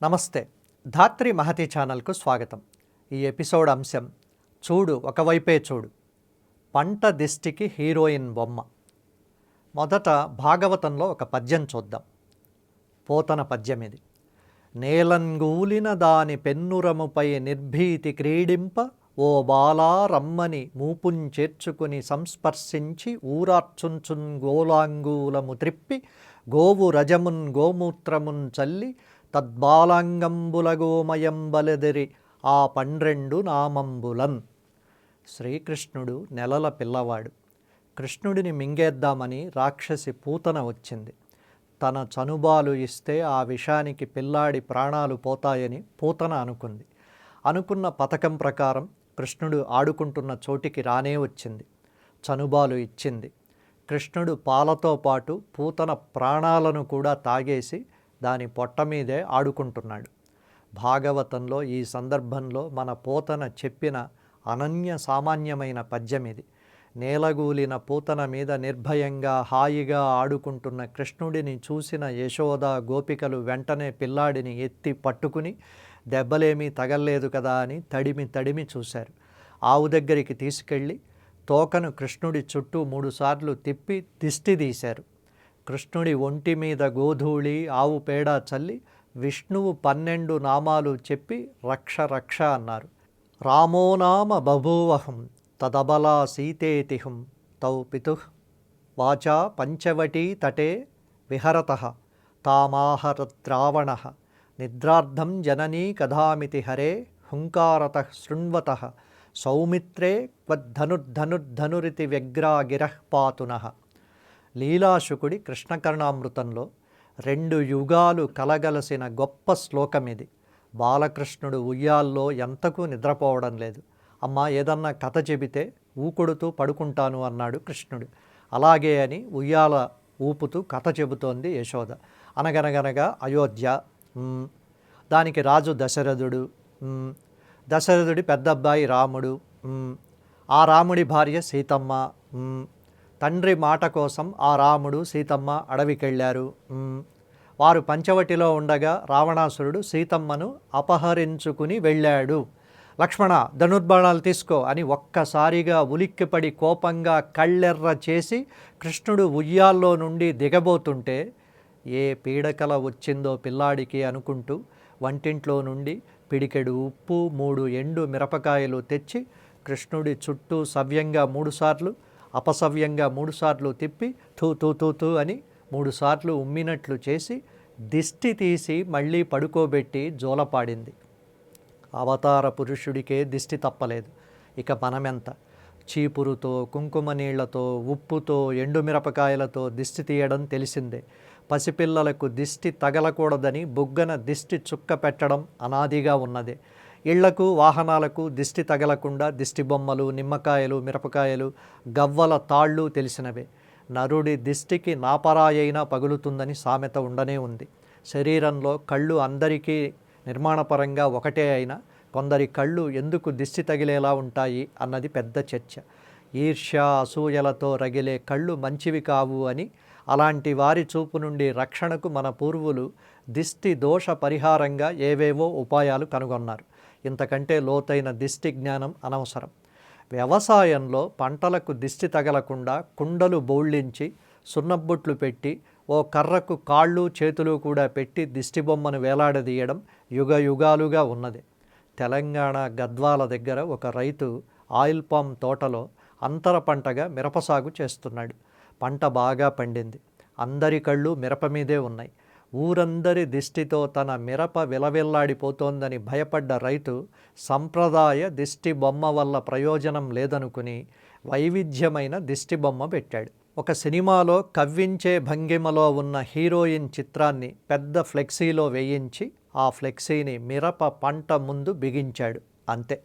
నమస్తే. ధాత్రి మహతి ఛానల్కు స్వాగతం. ఈ ఎపిసోడ్ అంశం చూడు ఒకవైపే చూడు, పంట దిష్టికి హీరోయిన్ బొమ్మ. మొదట భాగవతంలో ఒక పద్యం చూద్దాం. పోతన పద్యం ఇది. నేలంగూలిన దాని పెన్నురముపై నిర్భీతి క్రీడింప ఓ బాలా రమ్మని మూపుంచేర్చుకుని సంస్పర్శించి ఊరార్చుంచున్ గోలాంగూలము త్రిప్పి గోవు రజమున్ గోమూత్రమున్ చల్లి తద్బాలాంగంబుల గోమయంబలెదిరి ఆ 12 నామంబులన్. శ్రీకృష్ణుడు నెలల పిల్లవాడు. కృష్ణుడిని మింగేద్దామని రాక్షసి పూతన వచ్చింది. తన చనుబాలు ఇస్తే ఆ విషానికి పిల్లాడి ప్రాణాలు పోతాయని పూతన అనుకుంది. అనుకున్న పథకం ప్రకారం కృష్ణుడు ఆడుకుంటున్న చోటికి రానే వచ్చింది. చనుబాలు ఇచ్చింది. కృష్ణుడు పాలతో పాటు పూతన ప్రాణాలను కూడా తాగేసి దాని పొట్ట మీదే ఆడుకుంటున్నాడు. భాగవతంలో ఈ సందర్భంలో మన పోతన చెప్పిన అనన్య సామాన్యమైన పద్యం ఇది. నేలగూలిన పూతన మీద నిర్భయంగా హాయిగా ఆడుకుంటున్న కృష్ణుడిని చూసిన యశోద గోపికలు వెంటనే పిల్లాడిని ఎత్తి పట్టుకుని దెబ్బలేమీ తగల్లేదు కదా అని తడిమి చూశారు. ఆవు దగ్గరికి తీసుకెళ్ళి తోకను కృష్ణుడి చుట్టూ 3 సార్లు తిప్పి దిష్టి తీశారు. కృష్ణుడి ఒంటి మీద గోధూళి ఆవు పేడ చల్లి విష్ణువు 12 నామాలు చెప్పి రక్ష రక్ష అన్నారు. రామోనామ బభూవహం తదబలా సీతేతిహం తౌ పితుః వాచా పంచవటీ తటే విహరతః తామాహరద్రావణః నిద్రార్థం జననీ కథామితి హరే హుంకారతః శృణ్వతః సౌమిత్రే క్వద్ధనుర్ధనుర్ధనురితి వ్యగ్రాగిరః పాతునః. లీలాశుకుడి కృష్ణకర్ణామృతంలో 2 యుగాలు కలగలసిన గొప్ప శ్లోకం ఇది. బాలకృష్ణుడు ఉయ్యాల్లో ఎంతకు నిద్రపోవడం లేదు. అమ్మ ఏదన్నా కథ చెబితే ఊకొడుతూ పడుకుంటాను అన్నాడు కృష్ణుడు. అలాగే అని ఉయ్యాల ఊపుతూ కథ చెబుతోంది యశోద. అనగనగనగా అయోధ్య, దానికి రాజు దశరథుడు, దశరథుడి పెద్దబ్బాయి రాముడు, ఆ రాముడి భార్య సీతమ్మ, తండ్రి మాట కోసం ఆ రాముడు సీతమ్మ అడవికెళ్ళారు. వారు పంచవటిలో ఉండగా రావణాసురుడు సీతమ్మను అపహరించుకుని వెళ్ళాడు. లక్ష్మణ ధనుర్బాణాలు తీసుకో అని ఒక్కసారిగా ఉలిక్కిపడి కోపంగా కళ్ళెర్ర చేసి కృష్ణుడు ఉయ్యాల్లో నుండి దిగబోతుంటే ఏ పీడకల వచ్చిందో పిల్లాడికి అనుకుంటూ వంటింట్లో నుండి పిడికెడు ఉప్పు 3 ఎండు మిరపకాయలు తెచ్చి కృష్ణుడి చుట్టూ సవ్యంగా 3 సార్లు అపసవ్యంగా 3 సార్లు తిప్పి తూ తూ తూ తూ అని 3 సార్లు ఉమ్మినట్లు చేసి దిష్టి తీసి మళ్ళీ పడుకోబెట్టి జోలపాడింది. అవతార పురుషుడికే దిష్టి తప్పలేదు. ఇక మనమెంత? చీపురుతో, కుంకుమ నీళ్లతో, ఉప్పుతో, ఎండుమిరపకాయలతో దిష్టి తీయడం తెలిసిందే. పసిపిల్లలకు దిష్టి తగలకూడదని బుగ్గన దిష్టి చుక్క పెట్టడం అనాదిగా ఉన్నదే. ఇళ్లకు వాహనాలకు దిష్టి తగలకుండా దిష్టి బొమ్మలు, నిమ్మకాయలు, మిరపకాయలు, గవ్వల తాళ్ళు తెలిసినవే. నరుడి దిష్టికి నాపరాయైనా పగులుతుందని సామెత ఉండనే ఉంది. శరీరంలో కళ్ళు అందరికీ నిర్మాణపరంగా ఒకటే అయినా కొందరి కళ్ళు ఎందుకు దిష్టి తగిలేలా ఉంటాయి అన్నది పెద్ద చర్చ. ఈర్ష్య అసూయలతో రగిలే కళ్ళు మంచివి కావు అని, అలాంటి వారి చూపు నుండి రక్షణకు మన పూర్వులు దిష్టి దోష పరిహారంగా ఏవేవో ఉపాయాలు కనుగొన్నారు. ఇంతకంటే లోతైన దిష్టి జ్ఞానం అనవసరం. వ్యవసాయంలో పంటలకు దిష్టి తగలకుండా కుండలు బౌళ్ళించి సున్నబొట్లు పెట్టి ఓ కర్రకు కాళ్ళు చేతులు కూడా పెట్టి దిష్టి బొమ్మను వేలాడదీయడం యుగాలుగా ఉన్నది. తెలంగాణ గద్వాల దగ్గర ఒక రైతు ఆయిల్ పామ్ తోటలో అంతర పంటగా మిరప సాగు చేస్తున్నాడు. పంట బాగా పండింది. అందరి కళ్ళు మిరప మీదే ఉన్నాయి. ఊరందరి దిష్టితో తన మిరప విలవిల్లాడిపోతోందని భయపడ్డ రైతు సంప్రదాయ దిష్టి బొమ్మ వల్ల ప్రయోజనం లేదనుకుని వైవిధ్యమైన దిష్టి బొమ్మ పెట్టాడు. ఒక సినిమాలో కవ్వించే భంగిమలో ఉన్న హీరోయిన్ చిత్రాన్ని పెద్ద ఫ్లెక్సీలో వేయించి ఆ ఫ్లెక్సీని మిరప పంట ముందు బిగించాడు. అంతే.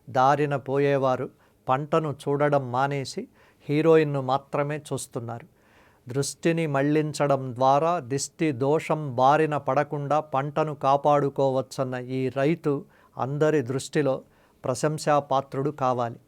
దారిన పోయేవారు పంటను చూడడం మానేసి హీరోయిన్ను మాత్రమే చూస్తున్నారు. దృష్టిని మళ్లించడం ద్వారా దిష్టి దోషం బారిన పడకుండా పంటను కాపాడుకోవచ్చన్న ఈ రైతు అందరి దృష్టిలో ప్రశంసాపాత్రుడు కావాలి.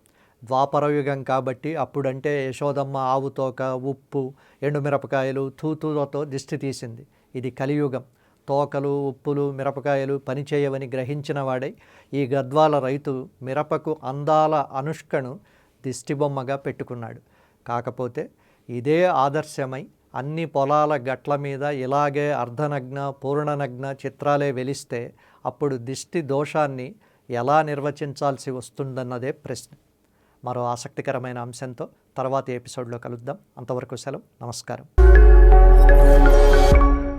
ద్వాపరయుగం కాబట్టి అప్పుడంటే యశోదమ్మ ఆవుతోక, ఉప్పు, ఎండుమిరపకాయలు, తూతులతో దిష్టి తీసింది. ఇది కలియుగం. తోకలు, ఉప్పులు, మిరపకాయలు పనిచేయవని గ్రహించిన వాడై ఈ గద్వాల రైతు మిరపకు అందాల అనుష్కను దిష్టిబొమ్మగా పెట్టుకున్నాడు. కాకపోతే ఇదే ఆదర్శమై అన్ని పొలాల గట్ల మీద ఇలాగే అర్ధనగ్న, పూర్ణనగ్న చిత్రాలే వెలిస్తే అప్పుడు దిష్టి దోషాన్ని ఎలా నిర్వచించాల్సి వస్తుందన్నదే ప్రశ్న. మరో ఆసక్తికరమైన అంశంతో తర్వాతి ఎపిసోడ్లో కలుద్దాం. అంతవరకు సెలవు. నమస్కారం.